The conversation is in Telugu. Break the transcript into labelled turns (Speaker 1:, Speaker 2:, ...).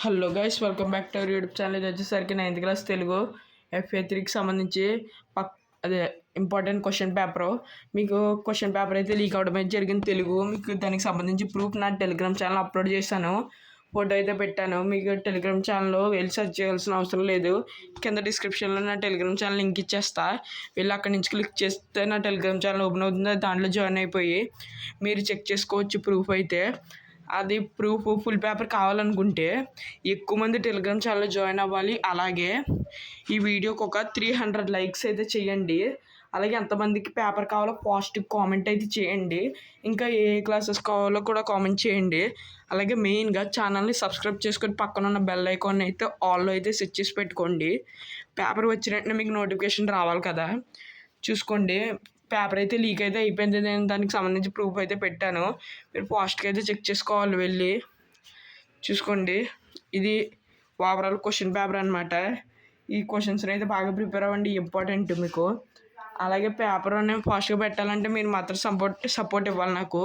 Speaker 1: Hello guys, welcome back to our YouTube channel. ఇది వచ్చేసరికి 9th క్లాస్ తెలుగు FA3కి సంబంధించి అదే ఇంపార్టెంట్ క్వశ్చన్ పేపరు. మీకు క్వశ్చన్ పేపర్ అయితే లీక్ అవడం అయితే జరిగింది తెలుగు. మీకు దానికి సంబంధించి ప్రూఫ్ నా టెలిగ్రామ్ ఛానల్ అప్లోడ్ చేశాను, ఫోటో అయితే పెట్టాను. మీకు టెలిగ్రామ్ ఛానల్లో వెళ్ళి సెర్చ్ చేయాల్సిన అవసరం లేదు. కింద డిస్క్రిప్షన్లో నా టెలిగ్రామ్ ఛానల్ లింక్ ఇచ్చేస్తా. వెళ్ళి అక్కడి నుంచి క్లిక్ చేస్తే నా టెలిగ్రామ్ ఛానల్ ఓపెన్ అవుతుంది. దాంట్లో జాయిన్ అయిపోయి మీరు చెక్ చేసుకోవచ్చు ప్రూఫ్ అయితే. అది ప్రూఫ్ ఫుల్ పేపర్ కావాలనుకుంటే ఎక్కువ మంది టెలిగ్రామ్ ఛానల్లో జాయిన్ అవ్వాలి. అలాగే ఈ వీడియోకి ఒక 300 లైక్స్ అయితే చేయండి. అలాగే ఎంతమందికి పేపర్ కావాలో పాజిటివ్ కామెంట్ అయితే చేయండి. ఇంకా ఏ క్లాసెస్ కావాలో కూడా కామెంట్ చేయండి. అలాగే మెయిన్గా ఛానల్ని సబ్స్క్రైబ్ చేసుకొని పక్కన ఉన్న బెల్ ఐకాన్ అయితే ఆల్లో అయితే సెట్ చేసి పెట్టుకోండి. పేపర్ వచ్చిన వెంటనే మీకు నోటిఫికేషన్ రావాలి కదా, చూసుకోండి. పేపర్ అయితే లీక్ అయితే అయిపోయింది. నేను దానికి సంబంధించి ప్రూఫ్ అయితే పెట్టాను. మీరు ఫాస్ట్గా అయితే చెక్ చేసుకోవాలి, వెళ్ళి చూసుకోండి. ఇది ఓవరాల్ క్వశ్చన్ పేపర్ అనమాట. ఈ క్వశ్చన్స్ని అయితే బాగా ప్రిపేర్ అవ్వండి, ఇంపార్టెంట్ మీకు. అలాగే పేపర్ నేను ఫాస్ట్గా పెట్టాలంటే మీరు మాత్రం సపోర్ట్ ఇవ్వాలి నాకు.